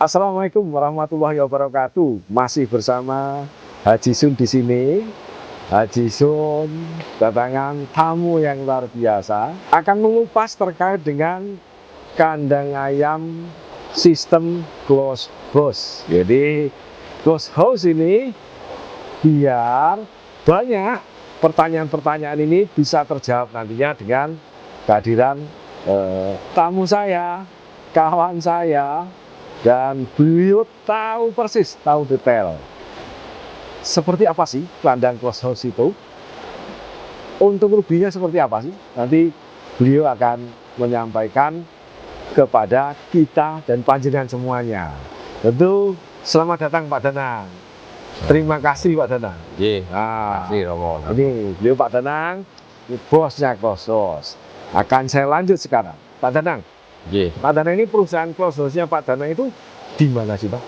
Assalamualaikum warahmatullahi wabarakatuh. Masih bersama Haji Sun di sini. Haji Sun kedatangan tamu yang luar biasa. Akan mengupas terkait dengan kandang ayam sistem closed house. Jadi closed house ini biar banyak pertanyaan-pertanyaan ini bisa terjawab nantinya dengan kehadiran tamu saya, kawan saya. Dan beliau tahu persis, tahu detail. Seperti apa sih kandang closed house itu? Untung ruginya seperti apa sih? Nanti beliau akan menyampaikan kepada kita dan panjenengan semuanya. Tentu selamat datang Pak Danang. Terima kasih Pak Danang. Terima kasih Romo. Ini beliau Pak Danang, ini bosnya closed house. Akan saya lanjut sekarang. Pak Danang. Pak Danang ini perusahaan closed house-nya Pak Danang itu di mana sih Pak?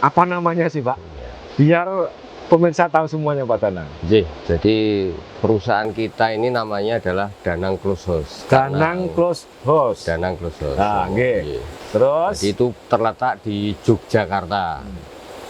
Apa namanya sih Pak? Biar pemirsa tahu semuanya Pak Danang. Jadi perusahaan kita ini namanya adalah Danang Closed House. Danang Closed House. Danang Closed House. Terus? Jadi itu terletak di Yogyakarta.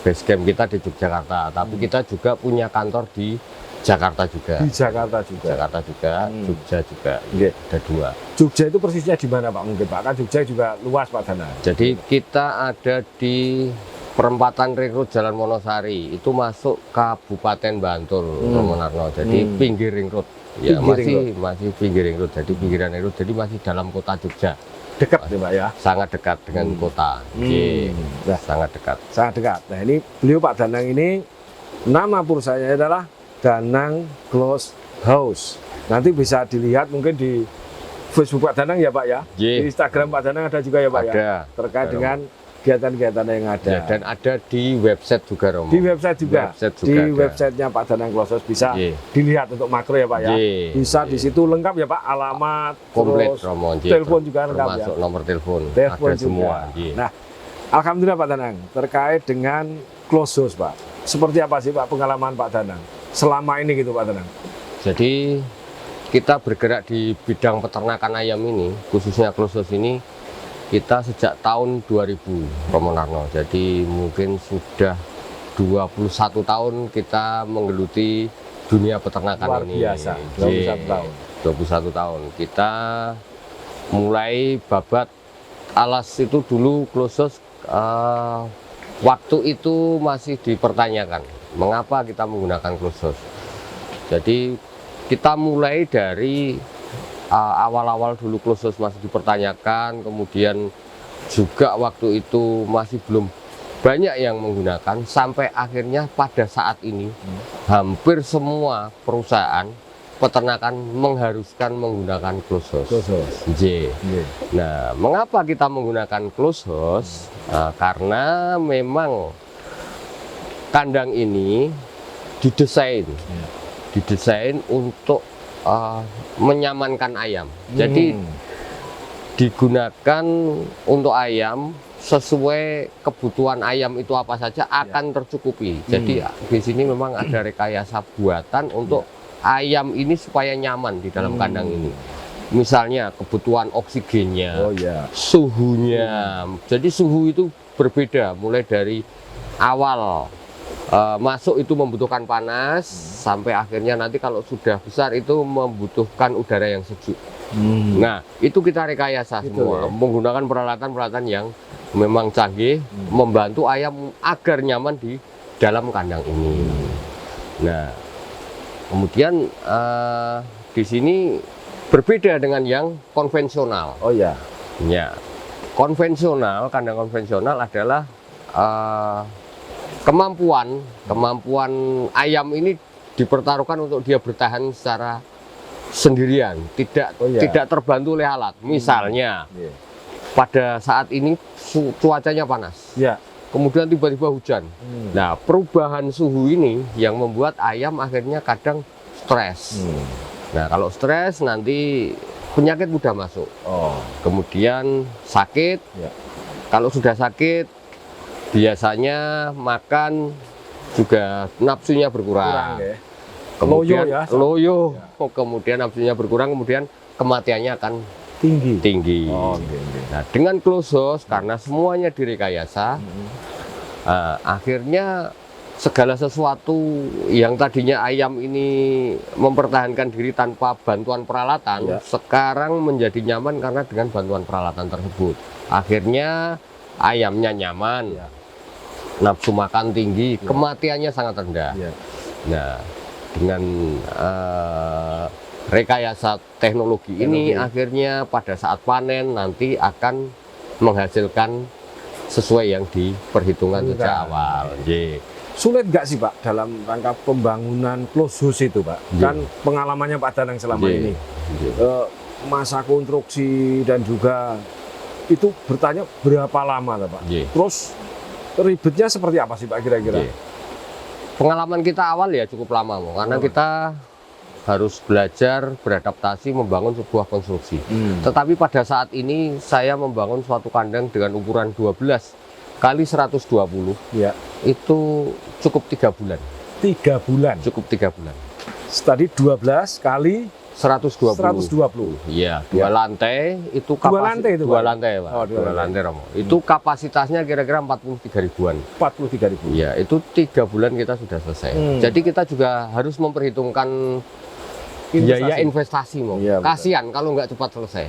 Base camp kita di Yogyakarta. Tapi kita juga punya kantor di Jakarta juga. Di Jakarta juga. Jakarta juga, Jogja juga. Ada 2. Jogja itu persisnya di mana Pak? Mungkin Pak, kan Jogja juga luas Pak Danang. Jadi kita ada di perempatan Ring Road Jalan Wonosari. Itu masuk Kabupaten Bantul, Romo Narno. Jadi pinggir Ring Road. Ya, masih pinggir Ring Road. Jadi pinggiran Ring Road. Jadi masih dalam kota Jogja. Dekat ya Pak ya? Sangat dekat dengan kota. Sangat dekat. Sangat dekat. Nah ini beliau Pak Danang ini, nama perusahaannya adalah Danang Closed House. Nanti bisa dilihat mungkin di Facebook Pak Danang ya Pak ya. Di Instagram Pak Danang ada juga ya Pak ya. Terkait dengan kegiatan-kegiatan yang ada. Dan ada di website juga Romo. Di website juga. Di websitenya Pak Danang Closed House bisa dilihat untuk makro ya Pak ya. Bisa di situ lengkap ya Pak, alamat, komplit terus Romo. Telepon juga lengkap ya. Termasuk nomor telepon. Telepon ada juga. Semua. Nah, alhamdulillah Pak Danang terkait dengan closed house Pak. Seperti apa sih Pak pengalaman Pak Danang selama ini gitu Pak Danang? Jadi kita bergerak di bidang peternakan ayam ini, khususnya closed house ini, kita sejak tahun 2000 Romo Narno. Jadi mungkin sudah 21 tahun kita menggeluti dunia peternakan luar ini. Biasa, 21 tahun. 21 tahun. Kita mulai babat alas itu dulu closed house, waktu itu masih dipertanyakan mengapa kita menggunakan closed house. Jadi kita mulai dari awal-awal dulu closed house masih dipertanyakan, kemudian juga waktu itu masih belum banyak yang menggunakan, sampai akhirnya pada saat ini hampir semua perusahaan peternakan mengharuskan menggunakan closed house. Nah, mengapa kita menggunakan closed house? Karena memang kandang ini didesain untuk menyamankan ayam. Jadi digunakan untuk ayam sesuai kebutuhan ayam itu apa saja akan tercukupi. Jadi di sini memang ada rekayasa buatan untuk ayam ini supaya nyaman di dalam kandang ini. Misalnya kebutuhan oksigennya, suhunya. Jadi suhu itu berbeda mulai dari awal masuk itu membutuhkan panas, sampai akhirnya nanti kalau sudah besar itu membutuhkan udara yang sejuk. Nah, itu kita rekayasa semua, menggunakan peralatan-peralatan yang memang canggih, membantu ayam agar nyaman di dalam kandang ini. Nah, kemudian di sini berbeda dengan yang konvensional. Konvensional, kandang konvensional adalah kemampuan ayam ini dipertaruhkan untuk dia bertahan secara sendirian, tidak terbantu oleh alat. Misalnya pada saat ini cuacanya panas, kemudian tiba-tiba hujan. Nah, perubahan suhu ini yang membuat ayam akhirnya kadang stres. Nah, kalau stres nanti penyakit mudah masuk. Kemudian sakit. Kalau sudah sakit, biasanya makan juga nafsunya berkurang. Kemudian loyo, kemudian nafsunya berkurang, kemudian kematiannya akan tinggi. Oh, oke. Nah, dengan close house karena semuanya direkayasa, akhirnya segala sesuatu yang tadinya ayam ini mempertahankan diri tanpa bantuan peralatan, sekarang menjadi nyaman karena dengan bantuan peralatan tersebut. Akhirnya ayamnya nyaman, nafsu makan tinggi, kematiannya sangat rendah. Nah, dengan rekayasa teknologi ini akhirnya pada saat panen nanti akan menghasilkan sesuai yang diperhitungkan sejak awal. Sulit nggak sih Pak dalam rangka pembangunan close house itu Pak? Kan pengalamannya Pak Danang selama ini, masa konstruksi dan juga itu bertanya berapa lama Pak? Terus ribetnya seperti apa sih Pak kira-kira? Pengalaman kita awal ya cukup lama karena kita harus belajar beradaptasi membangun sebuah konstruksi. Tetapi pada saat ini saya membangun suatu kandang dengan ukuran 12 kali 120, itu cukup 3 bulan. 3 bulan? Cukup 3 bulan. Tadi 12 kali 120. Iya, 2 lantai itu kapasitas 2 lantai, Pak. Oh, 2 lantai Romo. Itu kapasitasnya kira-kira 43 ribuan. 43 ribu. Iya, itu 3 bulan kita sudah selesai. Jadi kita juga harus memperhitungkan biaya investasi mau. Kasihan kalau nggak cepat selesai.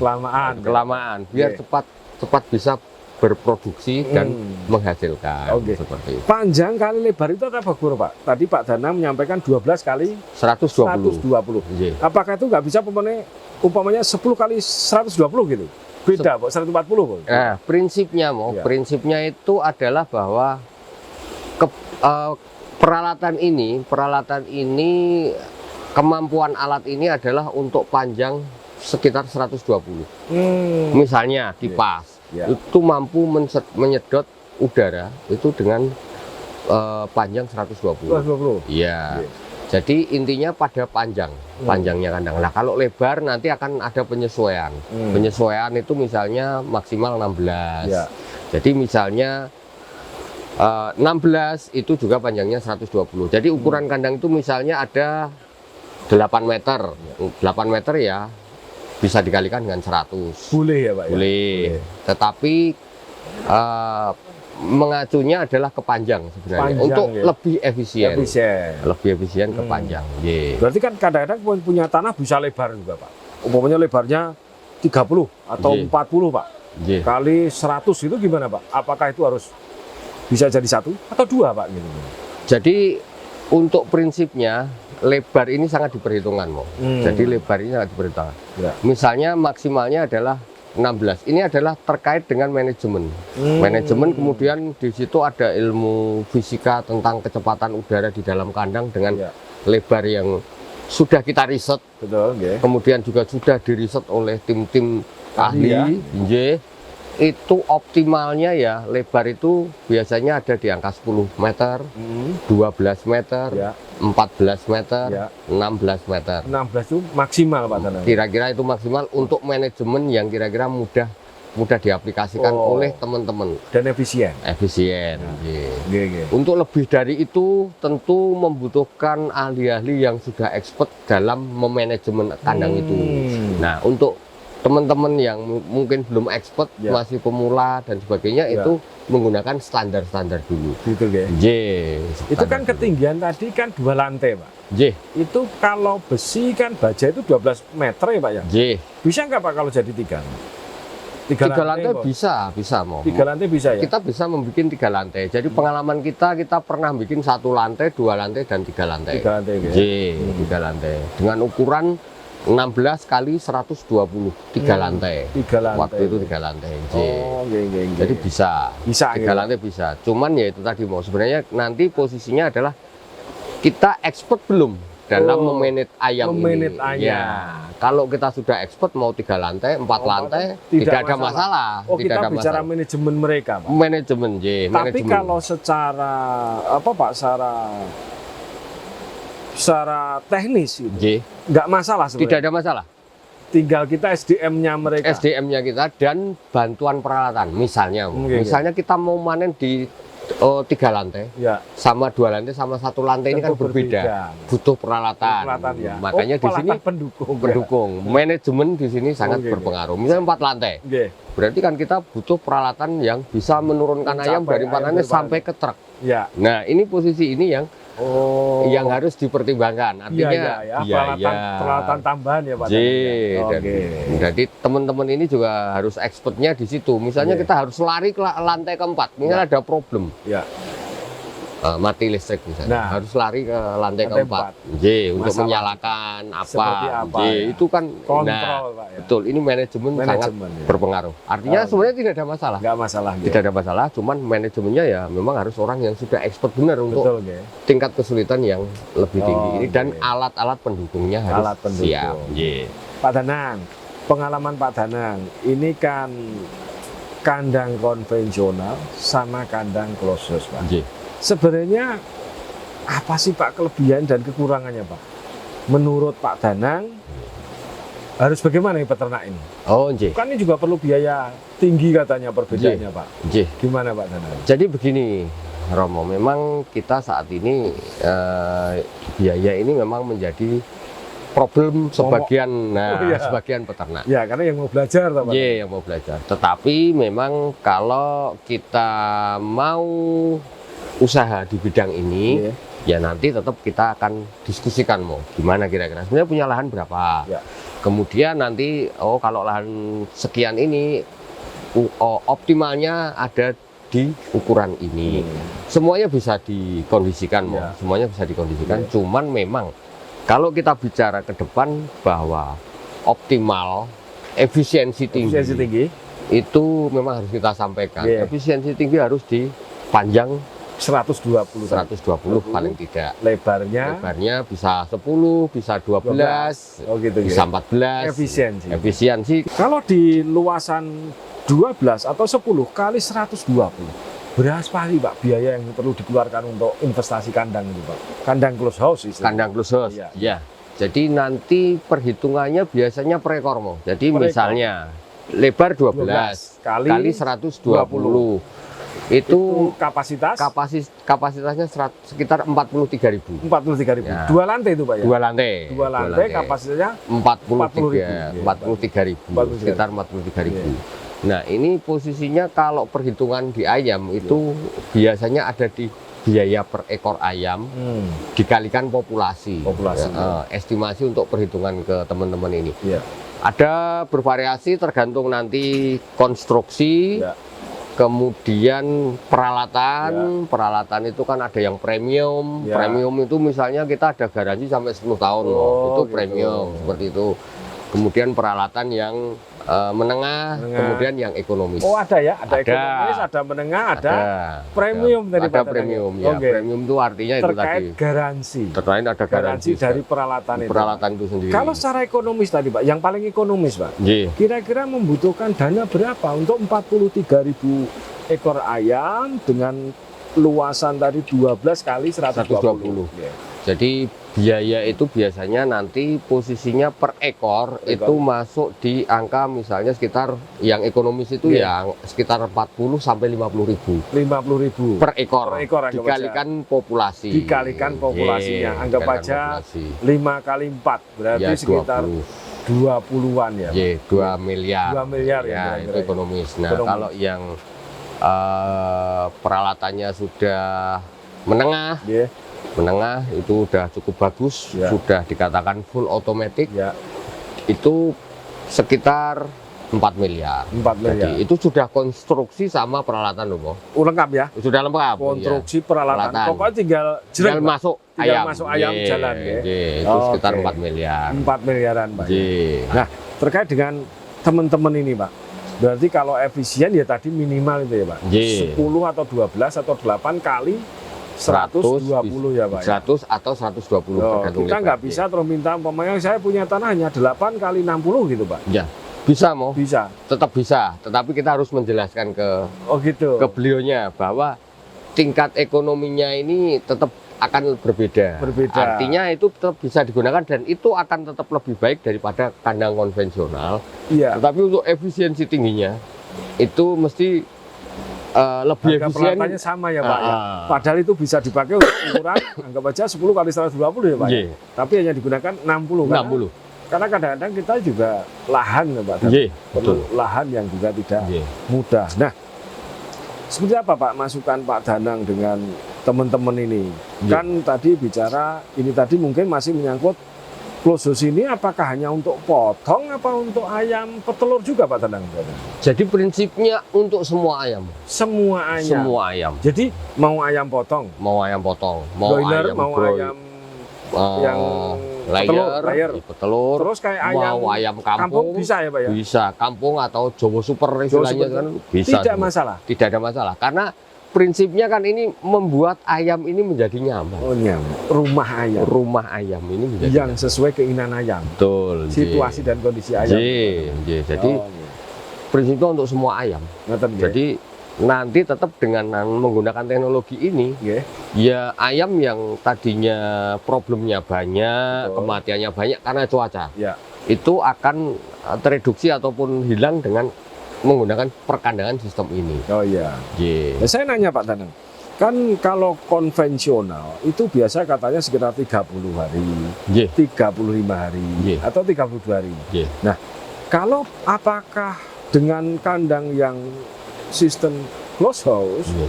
Kelamaan. Biar cepat bisa berproduksi dan menghasilkan. Seperti itu. Panjang kali lebar itu apa Pak? Tadi Pak Danang menyampaikan 12 kali 120. Apakah itu nggak bisa umpamanya 10 kali 120 gitu? Beda Pak, 140 Pak. Nah, prinsipnya itu adalah bahwa peralatan ini kemampuan alat ini adalah untuk panjang sekitar 120. Misalnya kipas itu mampu menyedot udara itu dengan panjang 120. Iya. Jadi intinya pada panjangnya kandang. Nah, kalau lebar nanti akan ada penyesuaian. Penyesuaian itu misalnya maksimal 16. Jadi misalnya 16 itu juga panjangnya 120. Jadi ukuran kandang itu misalnya ada 8 meter. 8 meter ya bisa dikalikan dengan 100. Boleh ya Pak? Boleh. Tetapi mengacunya adalah ke panjang sebenarnya. Untuk lebih efisien. Lebih efisien ke panjang. Berarti kan kadang-kadang punya tanah bisa lebar juga Pak. Umpamanya lebarnya 30 atau 40 Pak. Kali 100 itu gimana Pak? Apakah itu harus bisa jadi 1 atau 2 Pak? Gitu. Jadi untuk prinsipnya lebar ini sangat diperhitungkan Jadi lebar ini sangat diperhitungkan. Misalnya maksimalnya adalah 16. Ini adalah terkait dengan manajemen. Manajemen kemudian di situ ada ilmu fisika tentang kecepatan udara di dalam kandang dengan lebar yang sudah kita riset. Kemudian juga sudah diriset oleh tim-tim ahli. Itu optimalnya ya lebar itu biasanya ada di angka 10 meter, 12 meter, 14 meter, 16 meter. 16 itu maksimal Pak Danang. Kira-kira itu maksimal untuk manajemen yang kira-kira mudah diaplikasikan oleh teman-teman. Dan efisien. Untuk lebih dari itu tentu membutuhkan ahli-ahli yang sudah expert dalam memanajemen kandang itu. Nah, untuk teman-teman yang mungkin belum expert, masih pemula dan sebagainya, itu menggunakan standar-standar dulu. Itu kan ketinggian tadi kan 2 lantai Pak. Itu kalau besi kan baja itu 12 meter ya Pak ya? Bisa nggak Pak kalau jadi 3? 3 lantai bisa 3 lantai bisa ya? Kita bisa membuat 3 lantai. Jadi pengalaman kita pernah bikin 1 lantai, 2 lantai, dan 3 lantai. 3 lantai ya? 3 lantai. Dengan ukuran 16 kali 120, 3 lantai. 3 lantai. Waktu itu 3 lantai. Jadi bisa 3 lantai bisa. Cuman ya itu tadi sebenarnya nanti posisinya adalah kita expert belum dalam memanage ayam ini. Kalau kita sudah expert mau 3 lantai, 4 lantai, tidak ada masalah. Kita bicara manajemen mereka Pak. Manajemen, Tapi kalau secara secara teknis gitu, nggak masalah sebenarnya. Tidak ada masalah. Tinggal kita SDM-nya mereka. SDM-nya kita dan bantuan peralatan. Misalnya kita mau manen di Oh, 3 lantai Ya. sama 2 lantai sama 1 lantai ini kan Tentu berbeda. Butuh peralatan. Ya. Makanya di sini pendukung. Manajemen di sini sangat berpengaruh. Misalnya 4 lantai. Berarti kan kita butuh peralatan yang bisa menurunkan ayam dari 4 lantai sampai ke truk. Ya. Nah, ini posisi ini yang harus dipertimbangkan. Artinya peralatan tambahan ya Pak. Jadi teman-teman ini juga harus expertnya di situ. Misalnya kita harus lari ke lantai keempat, misalnya ada problem. Mati listrik misalnya, harus lari ke lantai keempat. Untuk menyalakan itu kan kontrol, Pak, ya. Betul, ini manajemen sangat berpengaruh. Artinya sebenarnya tidak ada masalah. Nggak masalah. Tidak ada masalah, cuman manajemennya ya memang harus orang yang sudah expert benar untuk tingkat kesulitan yang lebih tinggi ini dan alat-alat pendukungnya harus siap. Pak Danang, pengalaman Pak Danang, ini kan kandang konvensional sama kandang closed house, Pak. Sebenarnya apa sih Pak kelebihan dan kekurangannya Pak? Menurut Pak Danang harus bagaimana nih peternak ini? Kan ini juga perlu biaya tinggi katanya perbedaannya Pak. Gimana Pak Danang? Jadi begini Romo, memang kita saat ini biaya ini memang menjadi problem sebagian sebagian peternak. Ya, karena yang mau belajar Pak. Yang mau belajar. Tetapi memang kalau kita mau usaha di bidang ini, ya nanti tetap kita akan diskusikan mau gimana kira-kira. Sebenarnya punya lahan berapa? Kemudian nanti kalau lahan sekian ini optimalnya ada di ukuran ini. Semuanya bisa dikondisikan mau, semuanya bisa dikondisikan. Cuman memang kalau kita bicara ke depan bahwa optimal, efisiensi tinggi itu memang harus kita sampaikan. Efisiensi tinggi harus dipanjang 120 paling tidak. Lebarnya bisa 10, bisa 12, bisa 14. Efisiensi. Kalau di luasan 12 atau 10 kali 120, berapa kali Pak biaya yang perlu dikeluarkan untuk investasi kandang itu Pak? Kandang close house istilahnya. Kandang close house. Ya. Jadi nanti perhitungannya biasanya per ekor mau. Jadi misalnya lebar 12 kali 120. Itu kapasitasnya sekitar 43.000. 43.000. Ya. 2 lantai itu Pak ya? 2 lantai. 2 lantai kapasitasnya 43.000. Sekitar 43.000. Nah, ini posisinya kalau perhitungan di ayam itu biasanya ada di biaya per ekor ayam dikalikan populasi. Estimasi untuk perhitungan ke teman-teman ini. Ada bervariasi tergantung nanti konstruksi. Kemudian peralatan itu kan ada yang premium. Premium itu misalnya kita ada garansi sampai 10 tahun itu premium seperti itu. Kemudian peralatan yang menengah, kemudian yang ekonomis. Ada ya, ada ekonomis, ada menengah, ada premium tadi. Ada premium ya. Premium itu artinya itu tadi. Garansi. Terkait ada garansi dari peralatan itu. Peralatan itu sendiri. Kalau secara ekonomis tadi Pak, yang paling ekonomis Pak, kira-kira membutuhkan dana berapa untuk 43.000 ekor ayam dengan luasan tadi 12 kali 120. Jadi biaya itu biasanya nanti posisinya per ekor itu masuk di angka misalnya sekitar yang ekonomis itu yang sekitar 40 sampai 50.000. 50.000 per ekor dikalikan populasi. Dikalikan populasinya. Anggap aja 5 kali 4 berarti sekitar 20-an ya. 2 miliar. 2 miliar ya. Itu ekonomis. Nah, kalau yang peralatannya sudah menengah. Menengah itu udah cukup bagus, sudah dikatakan full automatic, itu sekitar 4 miliar. 4 miliar. Jadi itu sudah konstruksi sama peralatan loh, lengkap ya? Sudah lengkap. Konstruksi peralatan. Pokoknya tinggal masuk ayam jalan ya. Itu sekitar 4 miliar. 4 miliaran Pak. Nah, terkait dengan teman-teman ini Pak. Berarti kalau efisien ya tadi minimal itu ya Pak. 10 atau 12 atau 8 kali 120 ya Pak. 100 atau 120 tergantung. Kita nggak bisa terus minta umpamanya saya punya tanah hanya 8 kali 60 gitu Pak. Ya, bisa mau. Bisa. Tetap bisa, tetapi kita harus menjelaskan ke ke beliaunya bahwa tingkat ekonominya ini tetap akan berbeda. Artinya itu tetap bisa digunakan dan itu akan tetap lebih baik daripada kandang konvensional. Tetapi untuk efisiensi tingginya itu mesti lebih Harga efisien. peralatannya sama ya Pak ya. Ah. Padahal itu bisa dipakai untuk ukuran anggap aja 10 kali 120 ya Pak. Iya. Tapi hanya digunakan 60 kan. 60. Karena kadang-kadang kita juga lahan ya Pak. Dan Iya, perlu betul. lahan yang juga tidak Iya. mudah. Nah, seperti apa Pak masukan Pak Danang dengan teman-teman ini? Iya. Kan tadi bicara ini tadi mungkin masih menyangkut close house ini apakah hanya untuk potong apa untuk ayam petelur juga Pak Danang? Jadi prinsipnya untuk semua ayam. Semua ayam. Semua ayam. Jadi mau ayam potong, Mau ayam potong, mau broiler, ayam mau broil, ayam yang layer, petelur, terus kayak ayam mau ayam kampung kampung, bisa ya Pak ya? bisa kampung atau Jawa Super istilahnya Super. kan bisa. Tidak semua. masalah. Tidak ada masalah karena prinsipnya kan ini membuat ayam ini menjadi nyaman. Oh nyaman. Rumah ayam Rumah ayam ini menjadi yang nyaman. sesuai keinginan ayam, Betul. situasi dan kondisi ayam. Jadi Oh, iya. prinsipnya untuk semua ayam. Ngoten nggih. Jadi nanti tetap dengan menggunakan teknologi ini, Nggih. ya ayam yang tadinya problemnya banyak, Betul. kematiannya banyak karena cuaca, Ya. itu akan tereduksi ataupun hilang dengan menggunakan perkandangan sistem ini. Oh iya. Ye. Nah, saya nanya Pak Danang, kan kalau konvensional itu biasa katanya sekitar 30 hari, Ye. 35 hari, Iya. atau 32 hari. Iya. Nah, kalau apakah dengan kandang yang sistem close house, Ye.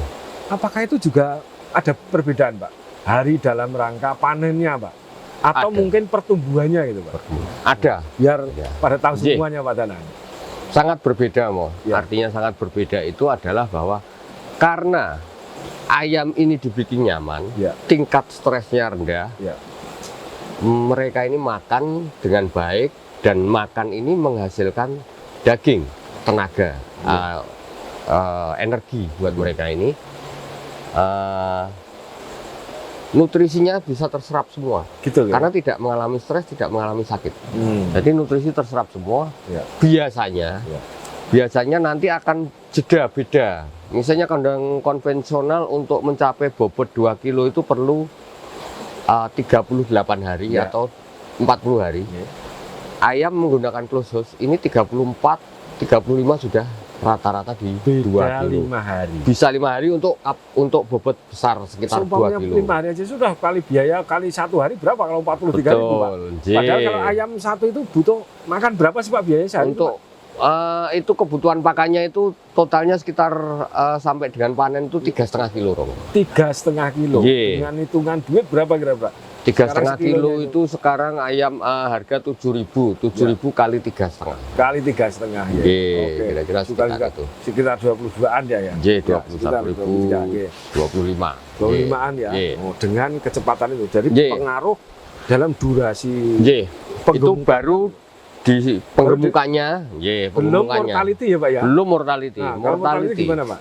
apakah itu juga ada perbedaan Pak? Hari dalam rangka panennya Pak? Atau Ada. mungkin pertumbuhannya gitu Pak? Ada. Biar Ya. pada tahu Iya. semuanya Pak Danang. Sangat berbeda, Mo. Ya. Artinya sangat berbeda itu adalah bahwa karena ayam ini dibikin nyaman, Ya. tingkat stresnya rendah, Ya. mereka ini makan dengan baik dan makan ini menghasilkan daging, tenaga, energi buat mereka ini. Nutrisinya bisa terserap semua Gitu ya? karena tidak mengalami stres, tidak mengalami sakit. Jadi nutrisi terserap semua. Ya. Biasanya, Ya. biasanya nanti akan jeda beda. Misalnya kandang konvensional untuk mencapai bobot 2 kilo itu perlu 38 hari Ya. atau 40 hari. Ya. Ayam menggunakan close house ini 34, 35 sudah rata-rata di 2 kilo. 5 hari. Bisa 5 hari untuk bobot besar sekitar 2 Seumpamanya kilo. 5 hari aja sudah kali biaya kali 1 hari berapa kalau 43 ribu Pak? Betul. Padahal kalau ayam satu itu butuh makan berapa sih Pak biayanya sehari? Untuk itu kebutuhan pakannya itu totalnya sekitar sampai dengan panen itu 3,5 kilo, Romo. 3,5 kilo. Ye. Dengan hitungan duit berapa kira-kira? 3,5 kilo sekilonya itu sekarang ayam harga 7.000 kali 3,5. Kali 3,5 ya. Ye, kira-kira sekitar itu. Sekitar 22-an ya ya. J, Ya, sekitar 21.000, 25. 25. 25-an ya. Ye. Oh, dengan kecepatan itu. Jadi Ye. pengaruh dalam durasi J, itu penggemukan. baru di penggemukannya, ye, belum penggemukannya. mortality ya Pak ya. Belum mortality. Nah, kalau mortality gimana, Pak?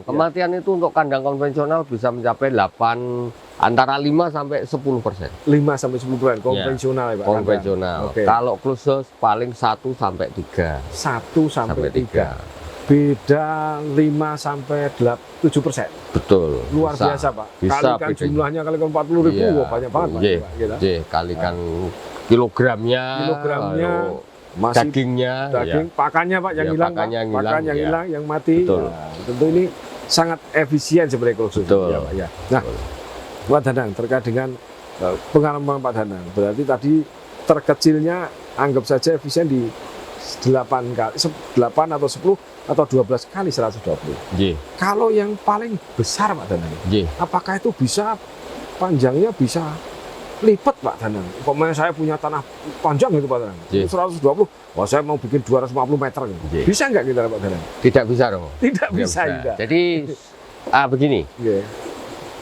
Kematian itu untuk kandang konvensional bisa mencapai 8 antara 5 sampai 10%. 5 sampai 10% konvensional ya Pak. Konvensional. Oke. Kalau close house paling 1 sampai 3. 1 sampai 3. Beda 5 sampai 7%. Betul. Luar bisa. biasa Pak. Bisa Kalikan bedanya. jumlahnya kalikan 40.000, Iya. wah banyak banget Pak. Ye, Pak, gitu. ye, kalikan kilogramnya, Kilogramnya, lalu masih dagingnya, daging, pakannya Pak yang Ya, hilang Pak. pakannya yang Pakan hilang, yang ya. hilang, yang mati. Betul. Nah, tentu ini sangat efisien sebenarnya kalau Betul. ya, Pak, ya. Nah, Pak Danang terkait dengan pengalaman Pak Danang, berarti tadi terkecilnya anggap saja efisien di 8 atau 10 atau 12 kali 120. ye, Kalau yang paling besar Pak Danang, ye. apakah itu bisa panjangnya bisa lipat Pak Danang? Umpamanya saya punya tanah panjang gitu Pak Danang, Iya. 120, wah saya mau bikin 250 meter gitu. Iya. Bisa nggak kita Pak Danang? Tidak bisa dong. Tidak bisa. Tidak. Jadi begini, Iya.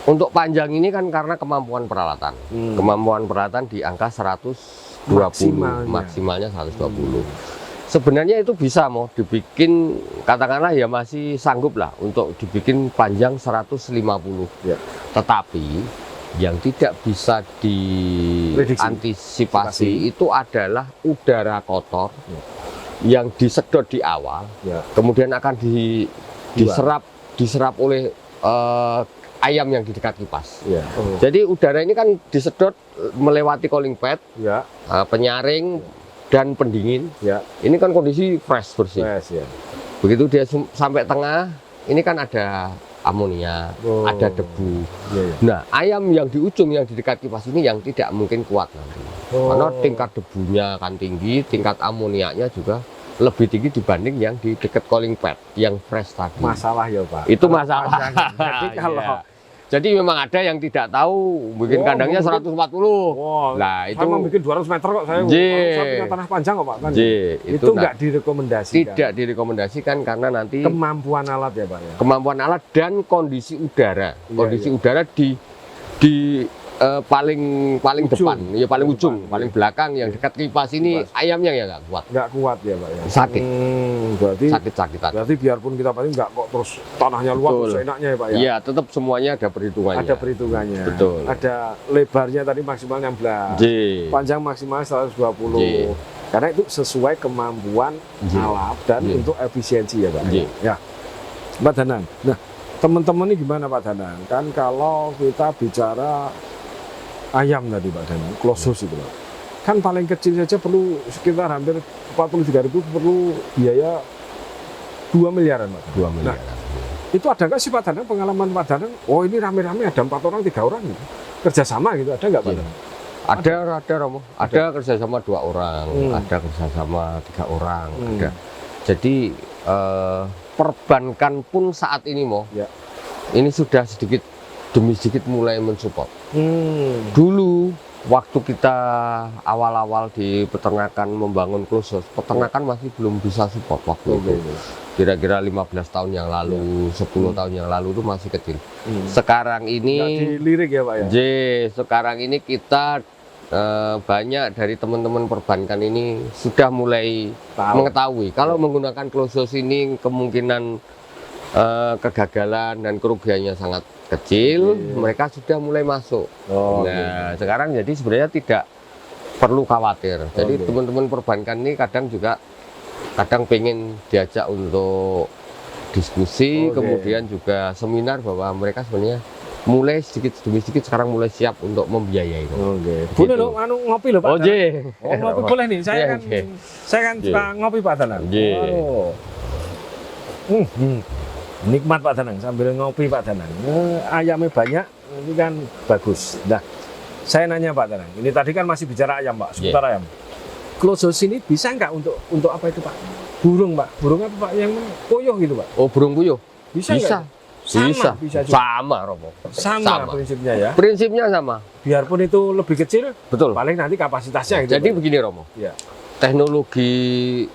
untuk panjang ini kan karena kemampuan peralatan. Hmm. Kemampuan peralatan di angka 120, maksimalnya 120. Sebenarnya itu bisa mau dibikin, katakanlah ya masih sanggup lah untuk dibikin panjang 150. Ya. Tetapi yang tidak bisa diantisipasi itu adalah udara kotor yang disedot di awal, Ya. kemudian akan diserap oleh ayam yang di dekat kipas. Ya. Jadi udara ini kan disedot melewati cooling pad, Ya. penyaring dan pendingin. Ya. Ini kan kondisi fresh bersih. Yes, ya. Begitu dia sampai tengah, ini kan ada amonia, Oh. ada debu. Iya, iya. Nah, ayam yang di ujung yang di dekat kipas ini yang tidak mungkin kuat nanti. Karena tingkat debunya akan tinggi, tingkat amoniaknya juga lebih tinggi dibanding yang di dekat cooling pad yang fresh tadi. Masalah ya Pak. Itu masalah. Jadi kalau Iya. Jadi memang ada yang tidak tahu bikin kandangnya mungkin- 140. Wow, Nah, saya itu mau bikin 200 meter kok saya. J. Saya punya tanah panjang kok Pak kan. J, Itu nggak direkomendasikan. tidak direkomendasikan karena nanti Kemampuan alat ya Pak ya. kemampuan alat dan kondisi udara. Iya, Kondisi iya. udara di paling Ujung. depan, ya paling Depan, ujung, iya. paling belakang yang dekat kipas ini Kipas. ayamnya ya nggak kuat, Nggak kuat ya Pak ya. Sakit. Berarti sakit-sakitan. berarti biarpun kita paling nggak kok terus tanahnya luas Betul. terus enaknya ya Pak ya. Iya, tetap semuanya ada perhitungannya. Ada perhitungannya. Betul. Ada lebarnya tadi maksimal 16. J. Panjang maksimal 120. J. Karena itu sesuai kemampuan J. alat dan J. untuk efisiensi ya Pak. J. Ya. Pak Danang. Nah, teman-teman ini gimana Pak Danang? Kan kalau kita bicara ayam tadi Pak Danang, close itu Pak. Kan paling kecil saja perlu sekitar hampir 43.000 perlu biaya 2 miliaran Pak. 2 miliar. Itu ada nggak sih Pak Danang pengalaman Pak Danang? Oh ini rame-rame ada 4 orang, 3 orang gitu. Kerjasama gitu ada nggak Pak Iya. Danang? Ada Romo. Ada kerjasama 2 orang, ada kerjasama 3 orang, ada. Jadi perbankan pun saat ini Ya. ini sudah sedikit demi sedikit mulai mensupport. Hmm. Dulu waktu kita awal-awal di peternakan membangun close house, peternakan masih belum bisa support waktu Oke. itu. Kira-kira 15 tahun yang lalu, 10 tahun yang lalu itu masih kecil. Hmm. Sekarang Nggak ini dilirik ya Pak ya? sekarang ini kita banyak dari teman-teman perbankan ini sudah mulai Tahu. mengetahui kalau menggunakan close house ini kemungkinan kegagalan dan kerugiannya sangat kecil, Oke. mereka sudah mulai masuk. Oh, Nah, sekarang jadi sebenarnya tidak perlu khawatir. Jadi Oke. teman-teman perbankan ini kadang pengen diajak untuk diskusi, Oke. kemudian juga seminar bahwa mereka sebenarnya mulai sedikit demi sedikit sekarang mulai siap untuk membiayai. Oke. Gitu. Boleh dong, ngopi loh Pak. Oh, Danang. J. Oh, ngopi boleh nih. Saya Iya, kan, J. saya kan J. suka ngopi Pak Danang. J. Oh. Nikmat Pak Danang sambil ngopi Pak Danang. Ayamnya banyak, ini kan bagus. Nah, saya nanya Pak Danang. Ini tadi kan masih bicara ayam Pak, seputar ayam. Close house ini bisa nggak untuk apa itu Pak? Burung Pak, burung apa Pak yang puyuh gitu Pak? Oh, burung puyuh? Bisa. Bisa. nggak? Sama, bisa juga. Sama, Romo. Sama prinsipnya ya. Prinsipnya sama. Biarpun itu lebih kecil, Betul. paling nanti kapasitasnya gitu. Jadi Pak. begini, Romo. Ya. Teknologi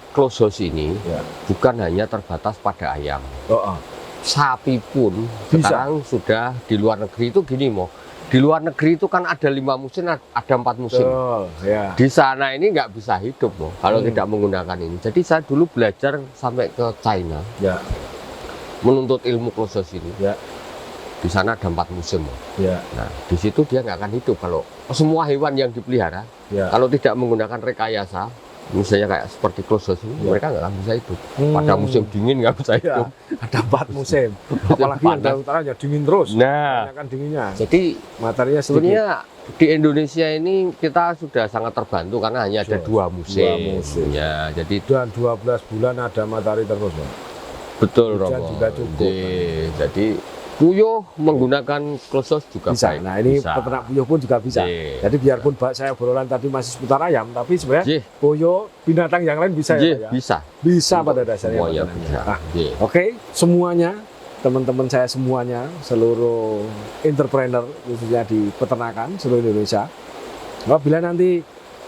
close house ini Ya. bukan hanya terbatas pada ayam. Oh, Sapi pun Bisa. sekarang sudah di luar negeri itu gini, Mo. Di luar negeri itu kan ada 5 musim, ada 4 musim. betul. Ya. Di sana ini nggak bisa hidup, Mo, kalau Hmm. tidak menggunakan ini. Jadi saya dulu belajar sampai ke China, Ya. menuntut ilmu close house ini. Ya. Di sana ada 4 musim, Mo. Ya. Nah, di situ dia nggak akan hidup kalau semua hewan yang dipelihara, Ya. kalau tidak menggunakan rekayasa, misalnya kayak seperti close house ini, Ya. mereka nggak akan bisa hidup. Pada musim dingin nggak bisa Ya, hidup. ada 4 musim. Apalagi yang panas. dari utara ya dingin terus. Nah, Kan dinginnya. jadi Materinya sedikit. sebenarnya di Indonesia ini kita sudah sangat terbantu karena hanya ada Betul. 2 musim. Dua musim. Ya, jadi Dan 12 bulan ada matahari terus, Pak. betul, Hujan Romo. juga cukup. Jadi puyuh menggunakan close house juga Bisa. baik. Nah, ini Bisa. peternak puyuh pun juga bisa. Iya. Jadi biarpun saya obrolan tadi masih seputar ayam, tapi sebenarnya Iya. puyuh binatang yang lain bisa Iya, ya, Pak, ya? bisa. Bisa pada dasarnya. Semuanya Pak, bisa. Nah, Iya. oke, semuanya teman-teman saya semuanya, seluruh entrepreneur khususnya di peternakan seluruh Indonesia. Apabila nanti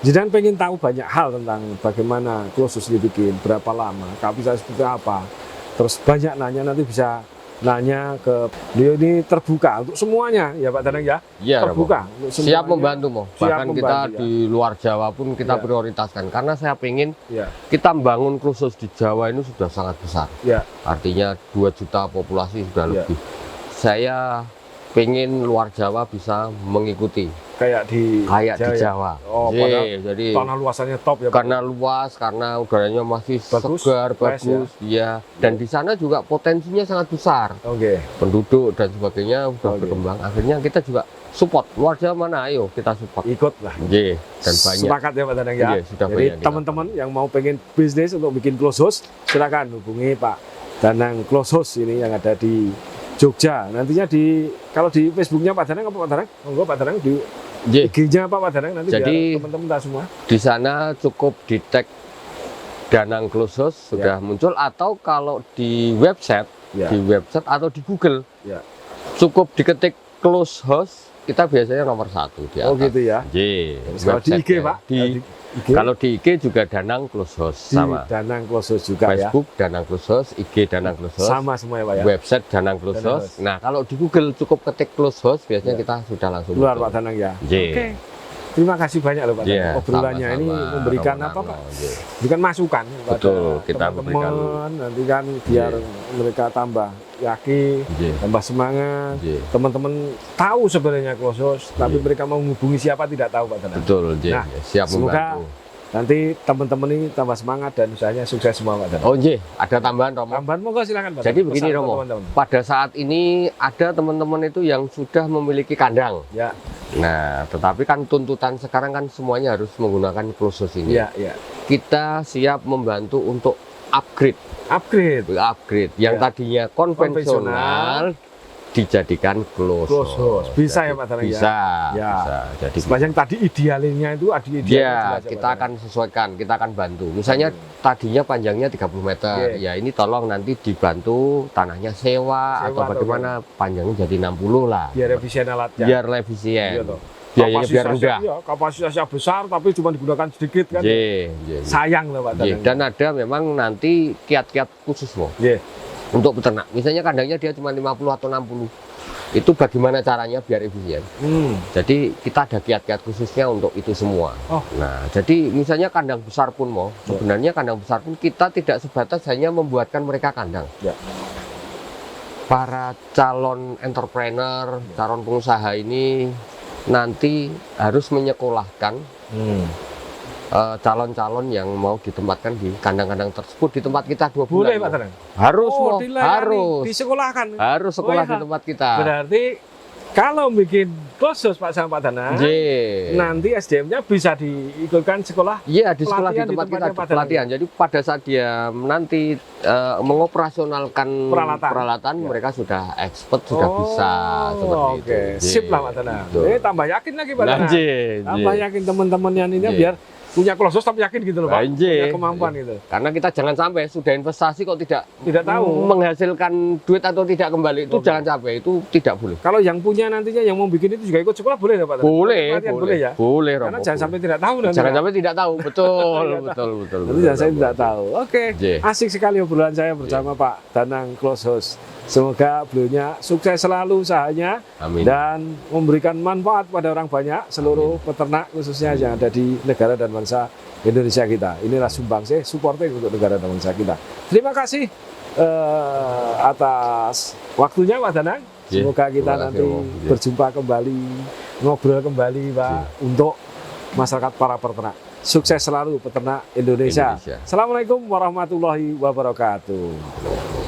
jenengan pengen tahu banyak hal tentang bagaimana close house dibikin, berapa lama, kapasitas seperti apa, terus banyak nanya nanti bisa nanya ke beliau ini terbuka untuk semuanya ya Pak Danang ya, Iya, Romo. terbuka untuk Siap semuanya. membantu, Mo. Siap Bahkan kita membantu, ya. di luar Jawa pun kita Iya. prioritaskan karena saya pengen Ya, kita membangun close house di Jawa ini sudah sangat besar. ya, Artinya 2 juta populasi sudah Iya. lebih. Saya pengen luar Jawa bisa mengikuti kayak di kayak di ya? Jawa. Oh, Iya, padahal jadi tanah luasannya top ya Pak. karena luas, karena udaranya masih Bagus, segar, fresh, bagus, ya. Dan di sana juga potensinya sangat besar. Oke. Penduduk dan sebagainya sudah Oke. berkembang. Akhirnya kita juga support. Luar Jawa mana? Ayo kita support. Ikut lah. Iya, dan banyak. Sepakat ya Pak Danang ya. Iya, sudah Jadi banyak kita. teman-teman yang mau pengen bisnis untuk bikin close house, silakan hubungi Pak Danang Close House ini yang ada di Jogja. Nantinya kalau di Facebooknya Pak Danang apa Pak Danang? Monggo Pak Danang di IG-nya apa Pak Danang nanti Jadi, biar teman-teman tahu semua. Di sana cukup di tag Danang Close House sudah muncul, atau kalau di website atau di Google cukup diketik Close House, kita biasanya nomor 1 di atas. Oh gitu ya. Kalau di IG Pak? Kalau di IG juga Danang Close House sama. Danang Close House juga Facebook Danang Close House, IG Danang Close House. Sama semua ya Pak ya. Website Danang Close House. Nah, kalau di Google cukup ketik Close House, biasanya kita sudah langsung keluar Pak Danang ya. Oke. Terima kasih banyak loh Pak Danang. Obrolannya ini memberikan apa Pak? Memberikan masukan. Betul, kita memberikan. Nanti kan biar mereka tambah yakin, tambah semangat. Teman-teman tahu sebenarnya Close House, tapi mereka mau menghubungi siapa tidak tahu Pak Danang. Betul, nah, siap semoga membantu. Nanti teman-teman ini tambah semangat dan usahanya sukses semua Pak Danang. Oh ada tambahan Romo. Tambahan monggo silakan Pak. Jadi begini Romo, pada saat ini ada teman-teman itu yang sudah memiliki kandang. Ya. Nah, tetapi kan tuntutan sekarang kan semuanya harus menggunakan Close House ini. Ya. Kita siap membantu untuk upgrade yang tadinya konvensional dijadikan Close House. Bisa ya Pak Danang ya? Bisa. Jadi sepanjang tadi idealnya itu kita akan sesuaikan, kita akan bantu. Misalnya tadinya panjangnya 30 meter, ya ini tolong nanti dibantu tanahnya sewa atau bagaimana panjangnya jadi 60 lah. Biar efisien alatnya. Biar efisien. Biayanya biar rendah. Iya, kapasitasnya besar tapi cuma digunakan sedikit kan. Sayang loh Pak Danang. Dan ada memang nanti kiat-kiat khusus loh. Untuk peternak. Misalnya kandangnya dia cuma 50 atau 60. Itu bagaimana caranya biar efisien. Jadi kita ada kiat-kiat khususnya untuk itu semua. Nah, jadi misalnya kandang besar pun sebenarnya kandang besar pun kita tidak sebatas hanya membuatkan mereka kandang. Para calon entrepreneur, calon pengusaha ini nanti harus menyekolahkan calon-calon yang mau ditempatkan di kandang-kandang tersebut di tempat kita 2 bulan. Boleh Pak Danang? Harus harus disekolahkan. Harus sekolah di tempat kita. Berarti kalau bikin Close House Pak sama Pak Danang, nanti SDM-nya bisa diikutkan sekolah. Iya, di sekolah di tempat kita pelatihan. Jadi pada saat dia nanti mengoperasionalkan peralatan, mereka sudah expert, sudah bisa seperti itu. Sip lah Pak Danang. Tambah yakin lagi Pak Danang. Tambah yakin teman-teman yang ini biar punya Close House tapi yakin gitu loh Pak. Punya kemampuan gitu. Karena kita jangan sampai sudah investasi kok tidak tahu menghasilkan duit atau tidak kembali. Itu jangan sampai, itu tidak boleh. Kalau yang punya nantinya yang mau bikin itu juga ikut sekolah boleh ya Pak? Boleh ya. Boleh Romo. Karena jangan sampai tidak tahu nanti. Jangan sampai tidak tahu. Betul. Nanti jangan sampai tidak tahu. Oke. Asik sekali obrolan saya bersama Pak Danang Close House. Semoga beliaunya sukses selalu usahanya. Amin. Dan memberikan manfaat pada orang banyak, seluruh peternak khususnya yang ada di negara dan bangsa Indonesia kita. Inilah sumbangsih supporting untuk negara dan bangsa kita. Terima kasih atas waktunya Pak Danang. Semoga kita nanti berjumpa kembali, ngobrol kembali Pak, untuk masyarakat para peternak. Sukses selalu peternak Indonesia. Assalamualaikum warahmatullahi wabarakatuh.